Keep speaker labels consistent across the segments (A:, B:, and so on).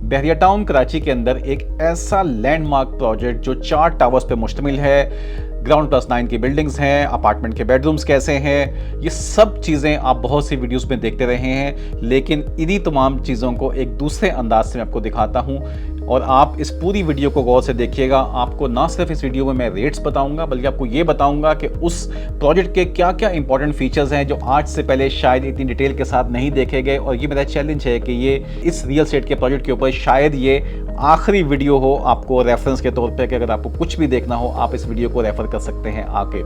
A: बहरिया town Karachi के अंदर एक ऐसा लैंडमार्क प्रोजेक्ट जो 4 टावर्स पे मुश्तमिल है, ग्राउंड +9 की बिल्डिंग्स हैं, अपार्टमेंट के बेडरूम्स कैसे हैं, ये सब चीज़ें आप बहुत सी वीडियोस में देखते रहे हैं, लेकिन इन्हीं तमाम चीज़ों को एक दूसरे अंदाज से मैं आपको दिखाता हूँ और आप इस पूरी वीडियो को गौर से देखिएगा। आपको ना सिर्फ इस वीडियो में मैं रेट्स बताऊंगा, बल्कि आपको ये बताऊंगा कि उस प्रोजेक्ट के क्या क्या इंपॉर्टेंट फीचर्स हैं जो आज से पहले शायद इतनी डिटेल के साथ नहीं देखे गए। और ये मेरा चैलेंज है कि ये इस रियल एस्टेट के प्रोजेक्ट के ऊपर शायद ये आखिरी वीडियो हो आपको रेफरेंस के तौर पे, कि अगर आपको कुछ भी देखना हो आप इस वीडियो को रेफर कर सकते हैं आके।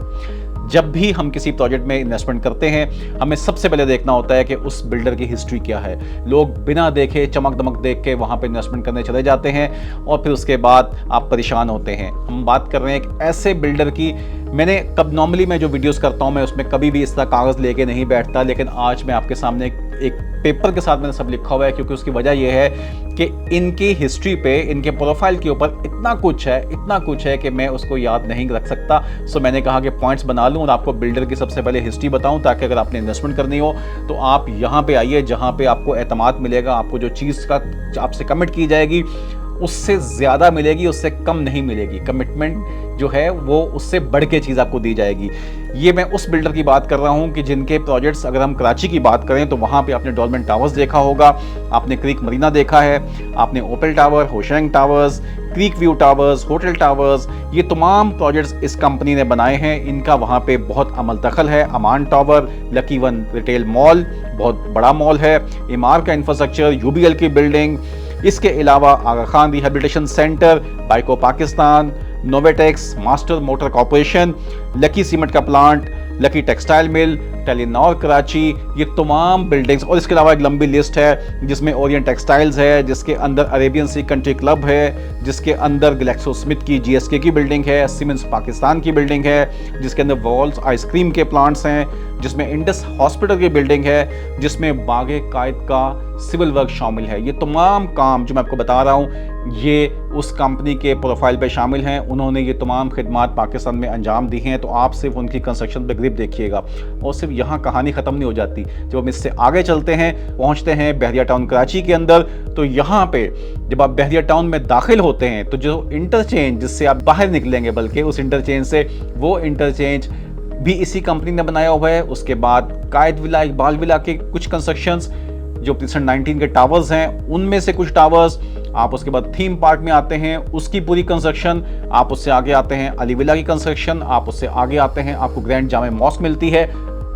A: जब भी हम किसी प्रोजेक्ट में इन्वेस्टमेंट करते हैं, हमें सबसे पहले देखना होता है कि उस बिल्डर की हिस्ट्री क्या है। लोग बिना देखे चमक दमक देख के वहाँ पे इन्वेस्टमेंट करने चले जाते हैं और फिर उसके बाद आप परेशान होते हैं। हम बात कर रहे हैं एक ऐसे बिल्डर की। नॉर्मली मैं जो वीडियोस करता हूँ मैं उसमें कभी भी इस तरह कागज़ लेके नहीं बैठता, लेकिन आज मैं आपके सामने एक पेपर के साथ मैंने सब लिखा हुआ है, क्योंकि उसकी वजह यह है कि इनकी हिस्ट्री पे, इनके प्रोफाइल के ऊपर इतना कुछ है कि मैं उसको याद नहीं रख सकता। सो मैंने कहा कि पॉइंट्स बना लूँ और आपको बिल्डर की सबसे पहले हिस्ट्री बताऊँ, ताकि अगर आपने इन्वेस्टमेंट करनी हो तो आप यहाँ पे आइए जहाँ पे आपको एतमाद मिलेगा। आपको जो चीज़ का आपसे कमिट की जाएगी उससे ज़्यादा मिलेगी, उससे कम नहीं मिलेगी। कमिटमेंट जो है वो उससे बढ़ के चीज़ आपको दी जाएगी। ये मैं उस बिल्डर की बात कर रहा हूँ कि जिनके प्रोजेक्ट्स, अगर हम कराची की बात करें तो वहाँ पे आपने डॉल्मेन टावर्स देखा होगा, आपने क्रीक मरीना देखा है, आपने Opal Tower, Hoshang Towers, Creek View Towers, hotel towers, ये तमाम प्रोजेक्ट्स इस कंपनी ने बनाए हैं। इनका वहाँ पे बहुत अमल दखल है। Aman tower, lucky one retail mall, बहुत बड़ा मॉल है, इमार का इंफ्रास्ट्रक्चर, यूबीएल की बिल्डिंग, इसके अलावा आगा Khan rehabilitation centre, Byco Pakistan, Novatex, Master Motor Corporation, Lucky Cement का plant, Lucky Textile Mill, Telenor Karachi, ये तमाम बिल्डिंग्स। और इसके अलावा एक लंबी लिस्ट है जिसमें ओरिएंट टेक्सटाइल्स है, जिसके अंदर अरेबियन सी कंट्री क्लब है, जिसके अंदर ग्लैक्सो स्मिथ की जीएसके की बिल्डिंग है, सीमेंस पाकिस्तान की बिल्डिंग है, जिसके अंदर वॉल्स आइसक्रीम के प्लांट्स हैं, जिसमें इंडस हॉस्पिटल की बिल्डिंग है, जिसमें बागे कायद का सिविल वर्क शामिल है। ये तमाम काम जो मैं आपको बता रहा हूँ ये उस कंपनी के प्रोफाइल पे शामिल हैं। उन्होंने ये तमाम खिदमात पाकिस्तान में अंजाम दी हैं। तो आप सिर्फ उनकी कंस्ट्रक्शन पे ग्रिप देखिएगा और सिर्फ यहाँ कहानी ख़त्म नहीं हो जाती। जब हम इससे आगे चलते हैं, पहुँचते हैं बहरिया टाउन कराची के अंदर, तो यहाँ पे जब आप बहरिया टाउन में दाखिल होते हैं तो जो इंटरचेंज जिससे आप बाहर निकलेंगे, बल्कि उस इंटरचेंज से, वो इंटरचेंज भी इसी कंपनी ने बनाया हुआ है। उसके बाद कायद विला, इकबाल विला के कुछ कंस्ट्रक्शंस, जो प्रिसेंट 19 के टावर्स हैं उनमें से कुछ टावर्स, आप उसके बाद थीम पार्क में आते हैं, उसकी पूरी कंस्ट्रक्शन, आप उससे आगे आते हैं अली विला की कंस्ट्रक्शन, आप उससे आगे आते हैं आपको ग्रैंड जामे मॉस्क मिलती है,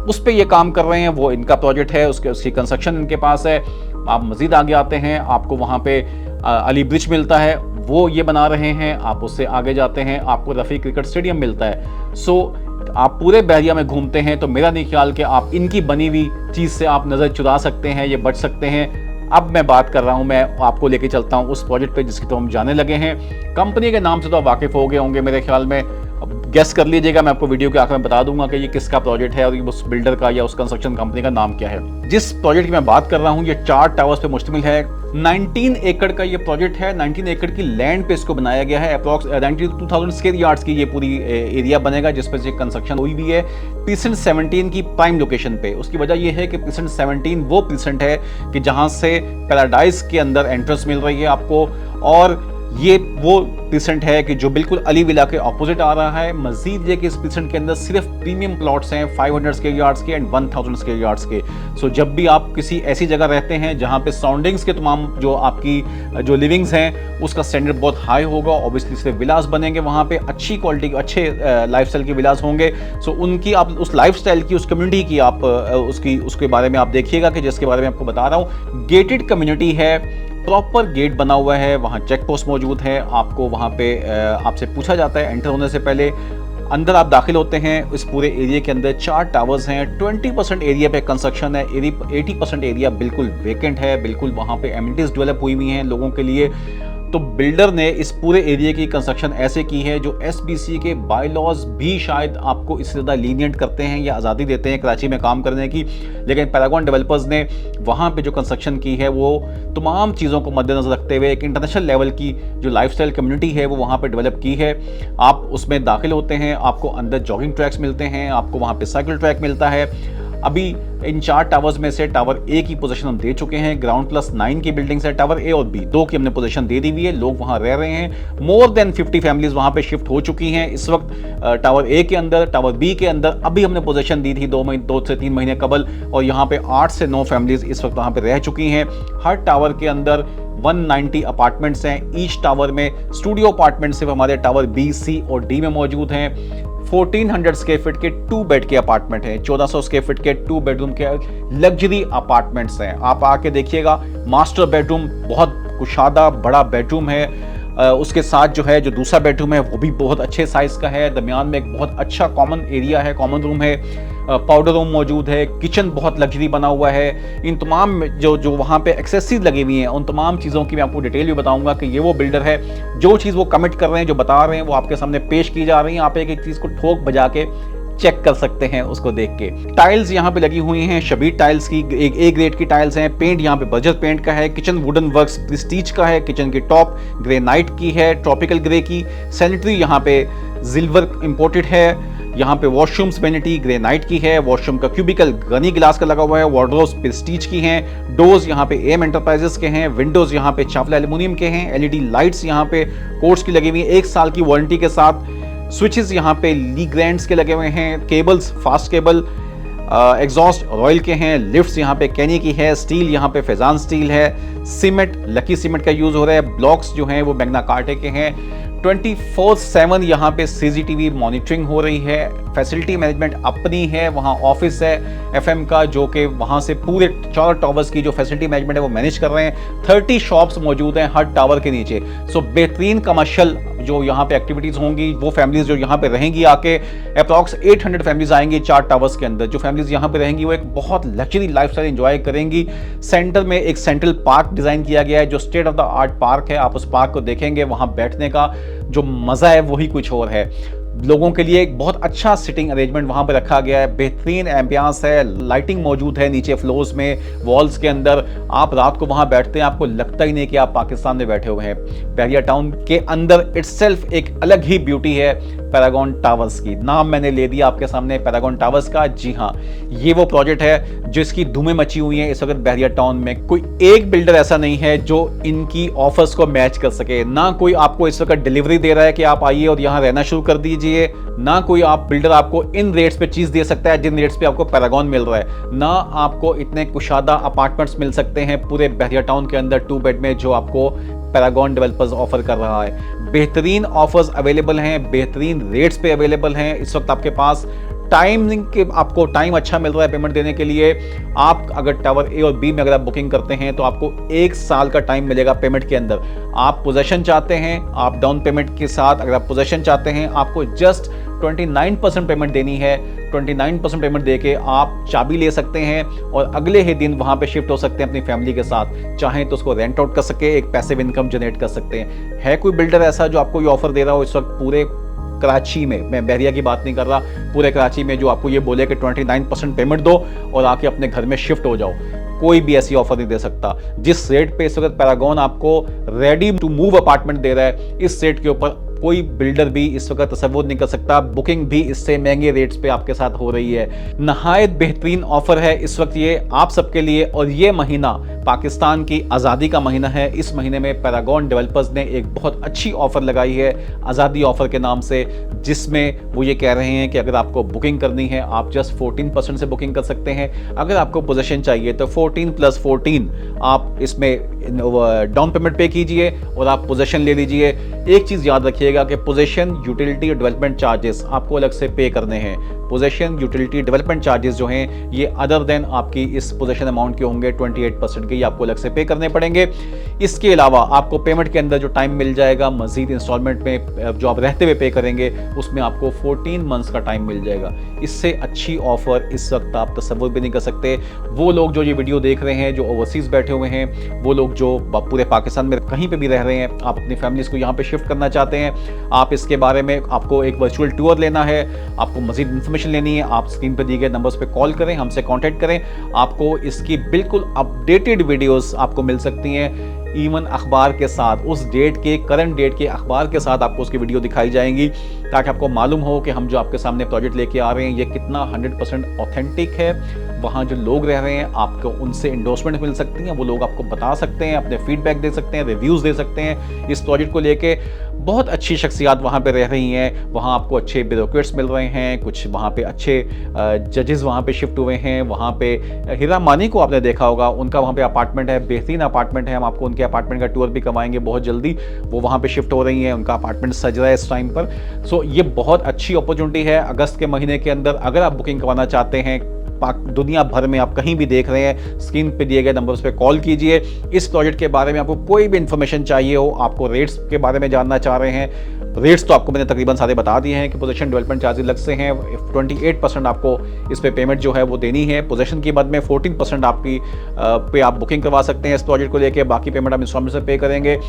A: उस पर ये काम कर रहे हैं, वो इनका प्रोजेक्ट है, उसकी कंस्ट्रक्शन इनके पास है। आप मजीद आगे आते हैं, आपको वहाँ पे अली ब्रिज मिलता है, वो ये बना रहे हैं। आप उससे आगे जाते हैं, आपको रफ़ी क्रिकेट स्टेडियम मिलता है। सो आप पूरे बहरिया में घूमते हैं तो मेरा नहीं ख्याल कि आप इनकी बनी हुई चीज़ से आप नज़र चुरा सकते हैं, ये बच सकते हैं। अब मैं बात कर रहा हूं, मैं आपको लेके चलता हूं उस प्रोजेक्ट पे जिसकी तो हम जाने लगे हैं। कंपनी के नाम से तो आप वाकिफ़ हो गए होंगे मेरे ख्याल में, गेस कर लीजिएगा। मैं आपको वीडियो के आखिर में बता दूंगा कि ये किसका प्रोजेक्ट है और उस बिल्डर का या उस कंस्ट्रक्शन कंपनी का नाम क्या है। जिस प्रोजेक्ट की मैं बात कर रहा हूँ ये 4 टावर्स पे मुश्तमिल है। 19 एकड़ का ये प्रोजेक्ट है। 19 एकड़ की लैंड पे इसको बनाया गया है। अप्रॉक्स 92,000 स्क्वायर यार्ड्स की ये पूरी एरिया बनेगा जिस पर कंस्ट्रक्शन हुई भी है। प्रीसेंट 17 की प्राइम लोकेशन पे। उसकी वजह यह है कि प्रीसेंट 17 वो प्रीसेंट है कि जहाँ से पैराडाइज के अंदर एंट्रेंस मिल रही है आपको, और ये वो प्रीसेंट है कि जो बिल्कुल अली विला के ऑपोजिट आ रहा है। मजीद ये कि इस प्रीसेंट के अंदर सिर्फ प्रीमियम प्लॉट्स हैं 500 स्क्वायर यार्ड्स के एंड 1000 स्क्वायर यार्ड्स के। सो जब भी आप किसी ऐसी जगह रहते हैं जहां पे सराउंडिंग्स के तमाम जो आपकी जो लिविंग्स हैं उसका स्टैंडर्ड बहुत हाई होगा, ऑब्वियसली सिर्फ विलास बनेंगे वहाँ पे, अच्छी क्वालिटी के अच्छे लाइफस्टाइल के विलास होंगे। सो उनकी आप उस लाइफस्टाइल की, उस कम्युनिटी की आप उसके बारे में आप देखिएगा कि जिसके बारे में आपको बता रहा हूँ। गेटेड कम्युनिटी है, प्रॉपर गेट बना हुआ है, वहाँ चेक पोस्ट मौजूद है। आपको वहाँ पे आपसे पूछा जाता है एंटर होने से पहले। अंदर आप दाखिल होते हैं, इस पूरे एरिया के अंदर 4 टावर्स हैं। 20% एरिया पे कंस्ट्रक्शन है, 80% एरिया बिल्कुल वेकेंट है, बिल्कुल वहाँ पे एमिनिटीज डेवलप हुई हुई हैं लोगों के लिए। तो बिल्डर ने इस पूरे एरिया की कंस्ट्रक्शन ऐसे की है जो एसबीसी के बायलॉज भी शायद आपको इससे ज़्यादा लीनियंट करते हैं या आज़ादी देते हैं कराची में काम करने की, लेकिन पैरागॉन डेवलपर्स ने वहाँ पे जो कंस्ट्रक्शन की है वो तमाम चीज़ों को मद्देनजर रखते हुए एक इंटरनेशनल लेवल की जो लाइफस्टाइल कम्युनिटी है वो वहाँ पर डेवलप की है। आप उसमें दाखिल होते हैं, आपको अंदर जॉगिंग ट्रैक्स मिलते हैं, आपको वहाँ पर साइकिल ट्रैक मिलता है। अभी इन 4 टावर्स में से टावर ए की पोजीशन हम दे चुके हैं। ग्राउंड प्लस 9 की बिल्डिंग्स है, टावर ए और बी 2 की हमने पोजीशन दे दी हुई है। लोग वहां रह रहे हैं, मोर देन 50 फैमिलीज वहां पे शिफ्ट हो चुकी हैं इस वक्त। टावर ए के अंदर, टावर बी के अंदर अभी हमने पोजीशन दी थी 2 से 3 महीने कबल, और यहाँ पे 8 से 9 फैमिलीज इस वक्त वहां पे रह चुकी हैं। हर टावर के अंदर 190 अपार्टमेंट्स हैं। ईच टावर में स्टूडियो अपार्टमेंट सिर्फ हमारे टावर बी, सी और डी में मौजूद हैं। 1400 स्क्वायर फीट के 2 बेड के अपार्टमेंट हैं, 1400 स्क्वायर फीट के 2 बेडरूम के लग्जरी अपार्टमेंट्स हैं। आप आके देखिएगा, मास्टर बेडरूम बहुत कुशादा बड़ा बेडरूम है। उसके साथ जो दूसरा बेडरूम है वो भी बहुत अच्छे साइज का है। दरमियान में एक बहुत अच्छा कॉमन एरिया है, कॉमन रूम है, पाउडर रूम मौजूद है, किचन बहुत लग्जरी बना हुआ है। इन तमाम जो वहाँ पे एक्सेसरीज लगी हुई हैं, उन तमाम चीज़ों की मैं आपको डिटेल भी बताऊंगा कि ये वो बिल्डर है, जो चीज़ वो कमिट कर रहे हैं, जो बता रहे हैं, वो आपके सामने पेश की जा रही है। आप एक एक चीज़ को ठोक बजा के चेक कर सकते हैं उसको देख के। टाइल्स यहाँ पे लगी हुई हैं, शबीर टाइल्स की, एक ए ग्रेड की टाइल्स हैं। पेंट यहाँ पे बजट पेंट का है। किचन वुडन वर्क्स प्रेस्टीज का है। किचन की टॉप ग्रेनाइट की है, ट्रॉपिकल ग्रे की। सैनिटरी यहाँ पे सिल्वर इंपोर्टेड है। यहाँ पे वॉशरूम्स वेनिटी ग्रेनाइट की है। वॉशरूम का क्यूबिकल गनी ग्लास का लगा हुआ है। वार्डरोब्स प्रेस्टीज की हैं। डोर्स यहाँ पे एम एंटरप्राइजेस के हैं। विंडोज यहाँ पे चावला एल्यूमिनियम के हैं। एलईडी लाइट्स यहाँ पे कोर्स की लगी हुई है 1 साल की वारंटी के साथ। स्विचेस यहाँ पे ली ग्रैंड्स के लगे हुए हैं। Cables fast cable, exhaust royal के हैं। लिफ्ट्स यहाँ पे कैनी की है। स्टील यहाँ पे फैजान स्टील है। सीमेंट लकी सीमेंट का यूज हो रहा है। ब्लॉक्स जो हैं वो मैग्ना कार्टे के हैं। 24/7 यहाँ पे सीसीटीवी मॉनिटरिंग हो रही है। फैसिलिटी मैनेजमेंट अपनी है, वहाँ ऑफिस है एफएम का, जो कि वहाँ से पूरे 4 टावर्स की जो फैसिलिटी मैनेजमेंट है वो मैनेज कर रहे हैं। 30 शॉप्स मौजूद हैं हर टावर के नीचे। सो बेहतरीन कमर्शियल जो यहाँ पे एक्टिविटीज होंगी, वो फैमिलीज जो यहाँ पे रहेंगी आके, अप्रॉक्स 800 फैमिलीज आएंगी 4 टावर्स के अंदर। जो फैमिलीज यहाँ पे रहेंगी वो एक बहुत लग्जरी लाइफस्टाइल एंजॉय करेंगी। सेंटर में एक सेंट्रल पार्क डिजाइन किया गया है, जो state of the art park है। आप उस पार्क को देखेंगे, वहाँ बैठने का जो मजा है वही कुछ और है। लोगों के लिए एक बहुत अच्छा सिटिंग अरेंजमेंट वहां पर रखा गया है। बेहतरीन एम्बियंस है, लाइटिंग मौजूद है नीचे फ्लोर्स में, वॉल्स के अंदर। आप रात को वहां बैठते हैं, आपको लगता ही नहीं कि आप पाकिस्तान में बैठे हुए हैं। बहरिया टाउन के अंदर इटसेल्फ एक अलग ही ब्यूटी है पैरागॉन टावर्स की। नाम मैंने ले दिया आपके सामने पैरागॉन टावर्स का। जी हाँ, ये वो प्रोजेक्ट है जिसकी धूमें मची हुई हैं इस वक्त बहरिया टाउन में। कोई एक बिल्डर ऐसा नहीं है जो इनकी ऑफर्स को मैच कर सके। ना कोई आपको इस वक्त डिलीवरी दे रहा है कि आप आइए और यहाँ रहना शुरू कर दीजिए। ना कोई बिल्डर आपको इन रेट्स पे चीज दे सकता है जिन रेट्स पे आपको पैरागॉन मिल रहा है। ना आपको इतने कुशादा अपार्टमेंट्स मिल सकते हैं पूरे बहरिया टाउन के अंदर 2 बेड में, जो आपको पैरागॉन डेवलपर्स ऑफर कर रहा है। बेहतरीन ऑफर्स अवेलेबल हैं, बेहतरीन रेट्स पे अवेलेबल हैं इस वक्त आपके पास। टाइमिंग के आपको टाइम अच्छा मिल रहा है पेमेंट देने के लिए। आप अगर टावर ए और बी में अगर आप बुकिंग करते हैं तो आपको 1 साल का टाइम मिलेगा पेमेंट के अंदर। आप पोजेशन चाहते हैं, आप डाउन पेमेंट के साथ अगर आप पोजेशन चाहते हैं, आपको जस्ट 29% पेमेंट देनी है। 29% पेमेंट देके आप चाबी ले सकते हैं और अगले ही दिन वहां पे शिफ्ट हो सकते हैं अपनी फैमिली के साथ। चाहें तो उसको रेंट आउट कर सके, एक पैसिव इनकम जनरेट कर सकते हैं। है कोई बिल्डर ऐसा जो आपको ये ऑफर दे रहा हो इस वक्त पूरे कराची में, मैं बहरिया की बात नहीं कर रहा, पूरे कराची में, जो आपको ये बोले कि 29% पेमेंट दो और आके अपने घर में शिफ्ट हो जाओ? कोई भी ऐसी ऑफर नहीं दे सकता। जिस रेट पे इस वक्त पैरागॉन आपको रेडी टू मूव अपार्टमेंट दे रहा है, इस रेट के ऊपर कोई बिल्डर भी इस वक्त तसव्वुर नहीं कर सकता। बुकिंग भी इससे महंगे रेट्स पे आपके साथ हो रही है। नहायत बेहतरीन ऑफर है इस वक्त ये आप सबके लिए, और ये महीना पाकिस्तान की आज़ादी का महीना है। इस महीने में पैरागॉन डेवलपर्स ने एक बहुत अच्छी ऑफर लगाई है आज़ादी ऑफर के नाम से, जिसमें वो ये कह रहे हैं कि अगर आपको बुकिंग करनी है आप जस्ट 14% से बुकिंग कर सकते हैं। अगर आपको पोजेशन चाहिए तो 14+14 आप इसमें डाउन पेमेंट पे कीजिए और आप पोजेशन ले लीजिए। एक चीज़ याद रखिएगा कि पोजेशन यूटिलिटी और डेवलपमेंट चार्जेस आपको अलग से पे करने हैं। पोजेशन यूटिलिटी डेवलपमेंट चार्जेस जो हैं ये अदर देन आपकी इस पोजेशन अमाउंट के होंगे 28% के, ये आपको अलग से पे करने पड़ेंगे। इसके अलावा आपको पेमेंट के अंदर जो टाइम मिल जाएगा मजीद इंस्टॉलमेंट में जो आप रहते हुए पे करेंगे उसमें आपको 14 मंथ्स का टाइम मिल जाएगा। इससे अच्छी ऑफर इस वक्त आप तसव्वुर भी नहीं कर सकते। वो लोग जो ये वीडियो देख रहे हैं, जो ओवरसीज बैठे हुए हैं, वो लोग जो पूरे पाकिस्तान में कहीं पे भी रह रहे हैं, आप अपनी फैमिलीज को यहाँ पे शिफ्ट करना चाहते हैं, आप इसके बारे में आपको एक वर्चुअल टूर लेना है, आपको मजीद इन्फॉर्मेशन लेनी है, आप स्क्रीन पर दिए गए नंबर्स पे कॉल करें, हमसे कांटेक्ट करें। आपको इसकी बिल्कुल अपडेटेड वीडियोस आपको मिल सकती हैं, इवन अखबार के साथ, उस डेट के करंट डेट के अखबार के साथ आपको उसकी वीडियो दिखाई जाएंगी, ताकि आपको मालूम हो कि हम जो आपके सामने प्रोजेक्ट लेके आ रहे हैं ये कितना 100% ऑथेंटिक है, वहाँ जो लोग रह रहे हैं आपको उनसे इंडोर्समेंट मिल सकती हैं, वो लोग आपको बता सकते हैं, अपने फीडबैक दे सकते हैं, रिव्यूज़ दे सकते हैं इस प्रोजेक्ट को लेके। बहुत अच्छी शख्सियात वहाँ पे रह रही हैं, वहाँ आपको अच्छे ब्यूरोक्रेट्स मिल रहे हैं, कुछ वहाँ पे अच्छे जजेस वहाँ पे शिफ्ट हुए हैं। वहाँ पे हीरा मानी को आपने देखा होगा, उनका वहाँ पे अपार्टमेंट है, बेहतरीन अपार्टमेंट है। हम आपको उनके अपार्टमेंट का टूर भी करवाएंगे बहुत जल्दी। वो वहाँ पे शिफ्ट हो रही हैं, उनका अपार्टमेंट सज रहा है इस टाइम पर। सो ये बहुत अच्छी अपॉर्चुनिटी है अगस्त के महीने के अंदर। अगर आप बुकिंग करवाना चाहते हैं, दुनिया भर में आप कहीं भी देख रहे हैं, स्क्रीन पे दिए गए नंबर्स पे कॉल कीजिए। इस प्रोजेक्ट के बारे में आपको कोई भी इंफॉर्मेशन चाहिए हो, आपको रेट्स के बारे में जानना चाह रहे हैं, रेट्स तो आपको मैंने तकरीबन सारे बता दिए हैं कि पोजीशन डेवलपमेंट चार्जेस लग से हैं। 28% आपको इस पे पेमेंट जो है वो देनी है। पोजीशन की मद में 14% आपकी पे आप बुकिंग करवा सकते हैं इस प्रोजेक्ट को लेके। बाकी पेमेंट आप इंस्टॉलमेंट से पे करेंगे।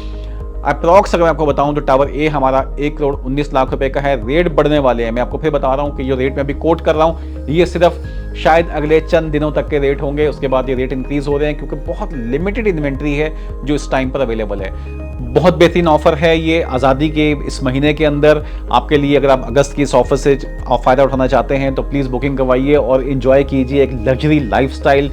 A: अप्रॉक्स अगर मैं आपको बताऊं तो टावर ए हमारा 1,19,00,000 रुपए का है। रेट बढ़ने वाले हैं, मैं आपको फिर बता रहा हूं कि जो रेट मैं अभी कोट कर रहा हूं ये सिर्फ शायद अगले चंद दिनों तक के रेट होंगे, उसके बाद ये रेट इंक्रीज हो रहे हैं क्योंकि बहुत लिमिटेड इन्वेंट्री है जो इस टाइम पर अवेलेबल है। बहुत बेहतरीन ऑफर है ये आज़ादी के इस महीने के अंदर आपके लिए। अगर आप अगस्त की इस ऑफर से फ़ायदा उठाना चाहते हैं तो प्लीज़ बुकिंग करवाइए और इन्जॉय कीजिए एक लग्जरी लाइफस्टाइल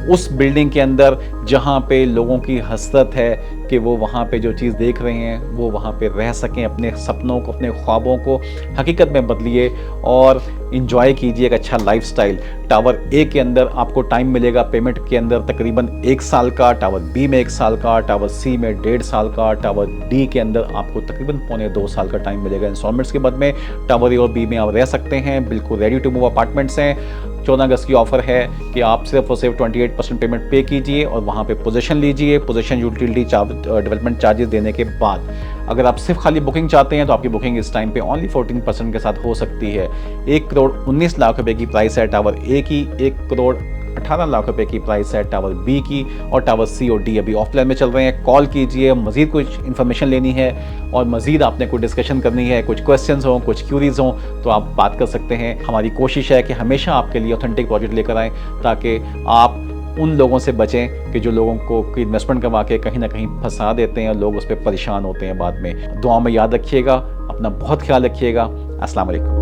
A: उस बिल्डिंग के अंदर जहाँ पे लोगों की हसरत है कि वो वहाँ पे जो चीज़ देख रहे हैं वो वहाँ पे रह सकें, अपने सपनों को, अपने ख्वाबों को हकीकत में बदलिए और इन्जॉय कीजिए एक अच्छा लाइफस्टाइल। टावर ए के अंदर आपको टाइम मिलेगा पेमेंट के अंदर तकरीबन 1 साल का, टावर बी में 1 साल का, टावर सी में 1.5 साल का, टावर डी के अंदर आपको तकरीबन 1.25 साल का टाइम मिलेगा इंस्टॉलमेंट्स के बाद में। टावर ए और बी में आप रह सकते हैं, बिल्कुल रेडी टू मूव अपार्टमेंट्स हैं। 14 अगस्त की ऑफर है कि आप सिर्फ और सिर्फ 28% पेमेंट पे कीजिए और वहाँ पे पोजीशन लीजिए। पोजीशन यूटिलिटी डेवलपमेंट चार्जेस देने के बाद अगर आप सिर्फ खाली बुकिंग चाहते हैं तो आपकी बुकिंग इस टाइम पे ओनली 14% के साथ हो सकती है। 1,19,00,000 रुपए की प्राइस है टावर ए की, 1,18,00,000 रुपए की प्राइस है टावर बी की, और टावर सी और डी अभी ऑफलाइन में चल रहे हैं। कॉल कीजिए, मजीद कुछ इन्फॉर्मेशन लेनी है और मजीद आपने कोई डिस्कशन करनी है, कुछ क्वेश्चंस हों, कुछ क्यूरीज हों तो आप बात कर सकते हैं। हमारी कोशिश है कि हमेशा आपके लिए ऑथेंटिक प्रोजेक्ट लेकर आएँ ताकि आप उन लोगों से बचें कि जो लोगों को इन्वेस्टमेंट करवा के कहीं ना कहीं फंसा देते हैं और लोग उस पर परेशान होते हैं बाद में। दुआ में याद रखिएगा, अपना बहुत ख्याल रखिएगा। अस्सलाम वालेकुम।